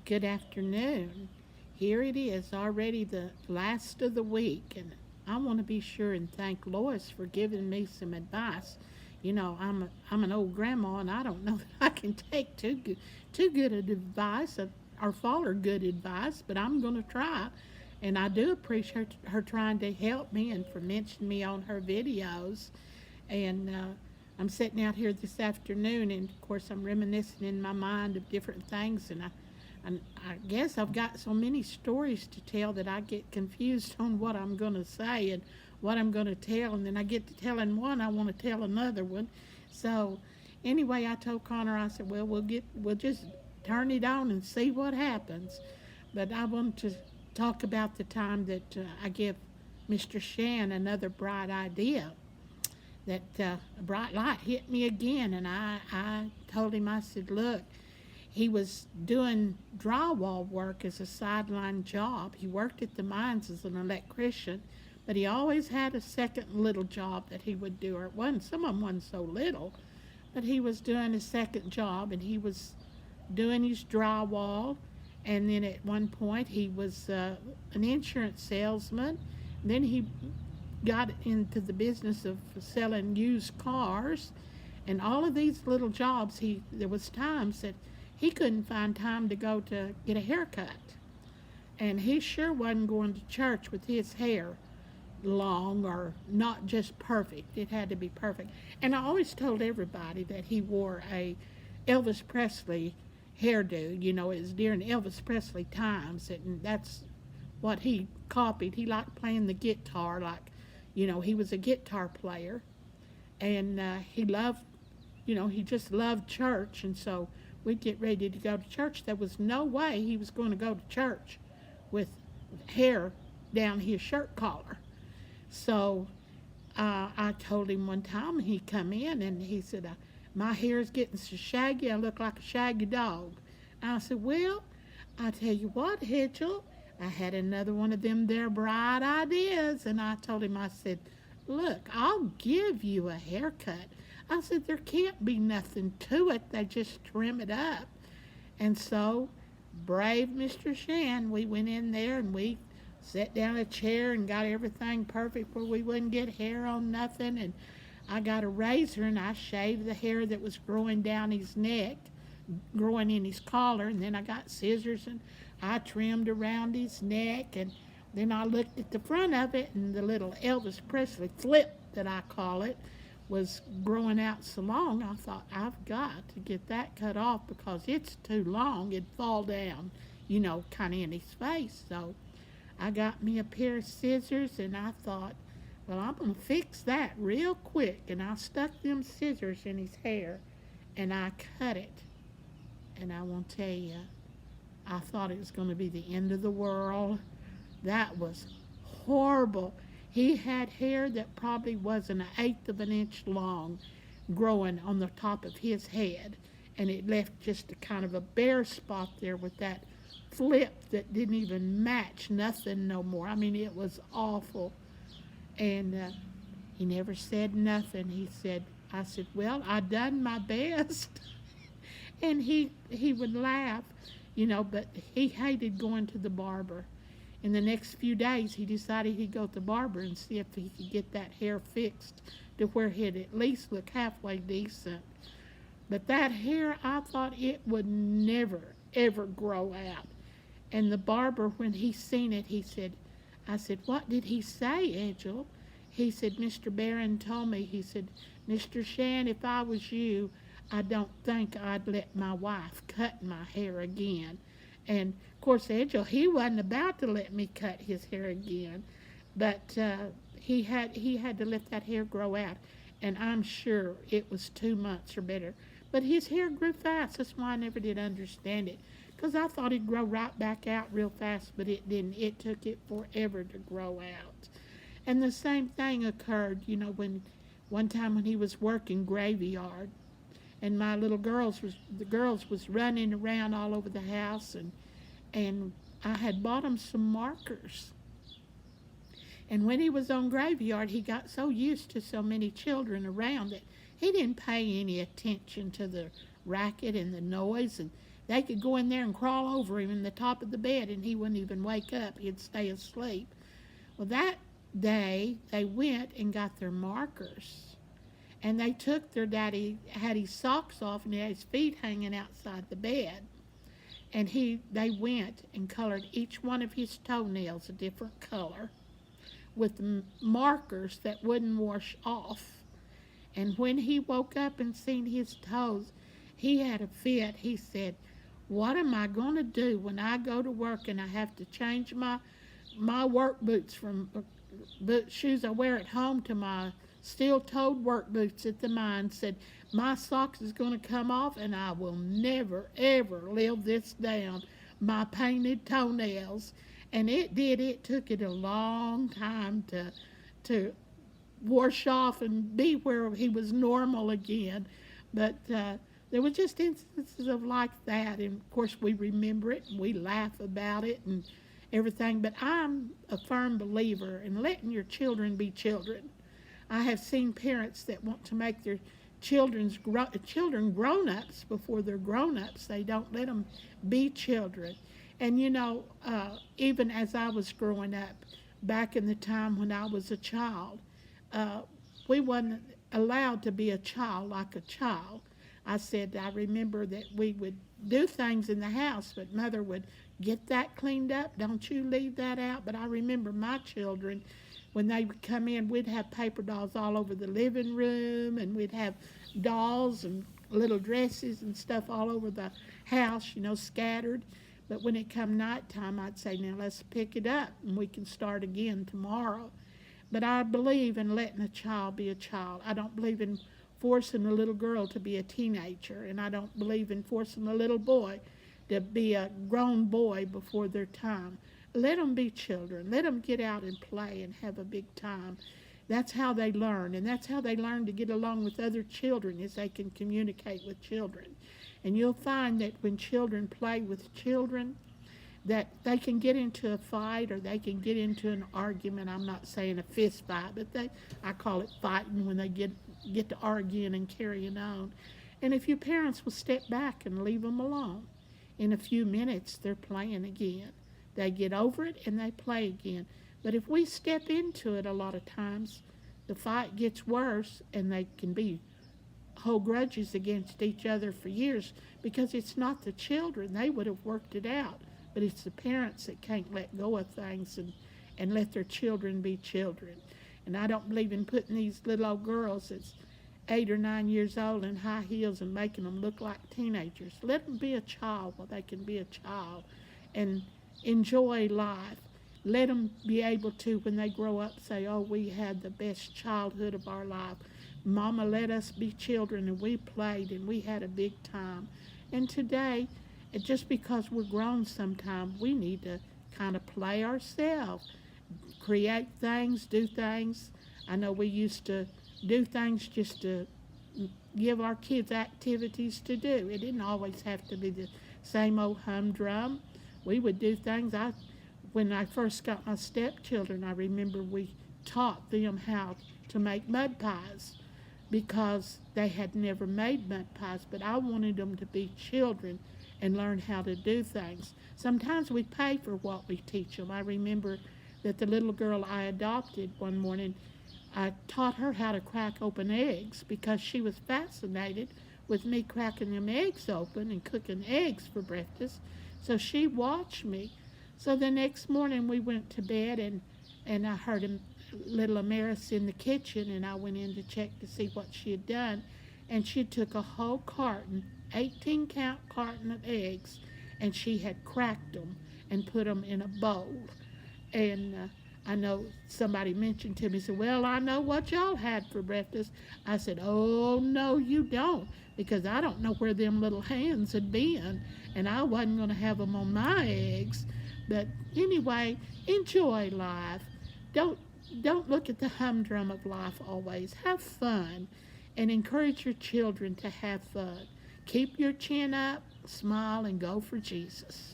Good afternoon. Here it is, already the last of the week, and I want to be sure and thank Lois for giving me some advice. I'm an old grandma, and I don't know that I can take too good advice or follow good advice, but I'm going to try. And I do appreciate her trying to help me and for mentioning me on her videos. And I'm sitting out here this afternoon, and of course, I'm reminiscing in my mind of different things, and I guess I've got so many stories to tell that I get confused on what I'm going to say and what I'm going to tell, and then I get to telling one, I want to tell another one. So anyway, I told Connor, I said, well, we'll just turn it on and see what happens. But I want to talk about the time that I give Mr. Shan another bright idea. That a bright light hit me again, and I told him, I said, look, he was doing drywall work as a sideline job. He worked at the mines as an electrician, but he always had a second little job that he would do. Or it wasn't, some of them wasn't so little, but he was doing a second job, and he was doing his drywall. And then at one point, he was an insurance salesman. Then he got into the business of selling used cars, and all of these little jobs. There was times that he couldn't find time to go to get a haircut, and he sure wasn't going to church with his hair long or not just perfect. It had to be perfect. And I always told everybody that he wore a Elvis Presley hairdo. It was during Elvis Presley times, and that's what he copied. He liked playing the guitar, he was a guitar player, and he just loved church, and so we'd get ready to go to church. There was no way he was going to go to church with hair down his shirt collar. So I told him one time, he come in and he said, my hair is getting so shaggy, I look like a shaggy dog. And I said, well, I tell you what, Edgel, I had another one of them there bright ideas. And I told him, I said, look, I'll give you a haircut. I said, there can't be nothing to it. They just trim it up. And so, brave Mr. Shan, we went in there and we sat down a chair and got everything perfect where we wouldn't get hair on nothing. And I got a razor and I shaved the hair that was growing down his neck, growing in his collar. And then I got scissors and I trimmed around his neck. And then I looked at the front of it, and the little Elvis Presley flip that I call it was growing out so long. I thought, I've got to get that cut off because it's too long. It'd fall down, kind of in his face. So I got me a pair of scissors, and I thought, well, I'm going to fix that real quick. And I stuck them scissors in his hair, and I cut it. And I want to tell you, I thought it was going to be the end of the world. That was horrible. He had hair that probably wasn't an eighth of an inch long growing on the top of his head. And it left just a kind of a bare spot there with that flip that didn't even match nothing no more. I mean, it was awful. And he never said nothing. I said, well, I done my best. And he would laugh, but he hated going to the barber. In the next few days, he decided he'd go to the barber and see if he could get that hair fixed to where he'd at least look halfway decent. But that hair, I thought it would never, ever grow out. And the barber, when he seen it, I said, what did he say, Edgel? He said, Mr. Barron told me, he said, Mr. Shan, if I was you, I don't think I'd let my wife cut my hair again. And of course, Edgel, he wasn't about to let me cut his hair again, but he had to let that hair grow out, and I'm sure it was 2 months or better. But his hair grew fast. That's why I never did understand it, because I thought it'd grow right back out real fast, but it didn't. It took it forever to grow out. And the same thing occurred, when one time when he was working graveyard, and my little the girls was running around all over the house, and I had bought them some markers. And when he was on graveyard, he got so used to so many children around that he didn't pay any attention to the racket and the noise, and they could go in there and crawl over him in the top of the bed and he wouldn't even wake up. He'd stay asleep. Well, that day they went and got their markers. And they took their daddy, had his socks off and he had his feet hanging outside the bed. And they went and colored each one of his toenails a different color with markers that wouldn't wash off. And when he woke up and seen his toes, he had a fit. He said, what am I going to do when I go to work and I have to change my work boots from shoes I wear at home to my steel-toed work boots at the mine? Said, my socks is going to come off and I will never, ever live this down, my painted toenails. And it did. It took it a long time to wash off and be where he was normal again. But there were just instances of like that. And, of course, we remember it and we laugh about it and everything. But I'm a firm believer in letting your children be children. I have seen parents that want to make their children grown-ups before they're grown-ups. They don't let them be children. And, even as I was growing up, back in the time when I was a child, we wasn't allowed to be a child like a child. I remember that we would do things in the house, but Mother would get that cleaned up. Don't you leave that out. But I remember my children, when they would come in, we'd have paper dolls all over the living room, and we'd have dolls and little dresses and stuff all over the house, scattered. But when it come nighttime, I'd say, now let's pick it up and we can start again tomorrow. But I believe in letting a child be a child. I don't believe in forcing a little girl to be a teenager, and I don't believe in forcing a little boy to be a grown boy before their time. Let them be children. Let them get out and play and have a big time. That's how they learn, and that's how they learn to get along with other children, is they can communicate with children. And you'll find that when children play with children, that they can get into a fight or they can get into an argument. I'm not saying a fist fight, but I call it fighting when they get to arguing and carrying on. And if your parents will step back and leave them alone, in a few minutes they're playing again. They get over it and they play again. But if we step into it a lot of times, the fight gets worse and they can hold grudges against each other for years, because it's not the children. They would have worked it out. But it's the parents that can't let go of things and let their children be children. And I don't believe in putting these little old girls that's 8 or 9 years old in high heels and making them look like teenagers. Let them be a child while they can be a child and enjoy life. Let them be able to, when they grow up, say, oh, we had the best childhood of our life. Mama let us be children and we played and we had a big time. And today, just because we're grown sometime, we need to kind of play ourselves, create things, do things. I know we used to do things just to give our kids activities to do. It didn't always have to be the same old humdrum. We would do things. When I first got my stepchildren, I remember we taught them how to make mud pies, because they had never made mud pies, but I wanted them to be children and learn how to do things. Sometimes we pay for what we teach them. I remember that the little girl I adopted one morning, I taught her how to crack open eggs because she was fascinated with me cracking them eggs open and cooking eggs for breakfast. So she watched me. So the next morning we went to bed, and I heard little Amaris in the kitchen, and I went in to check to see what she had done. And she took a whole carton, 18-count carton of eggs, and she had cracked them and put them in a bowl. And I know somebody mentioned to me, said, well, I know what y'all had for breakfast. I said, oh, no, you don't, because I don't know where them little hands had been, and I wasn't going to have them on my eggs. But anyway, enjoy life. Don't look at the humdrum of life always. Have fun and encourage your children to have fun. Keep your chin up, smile, and go for Jesus.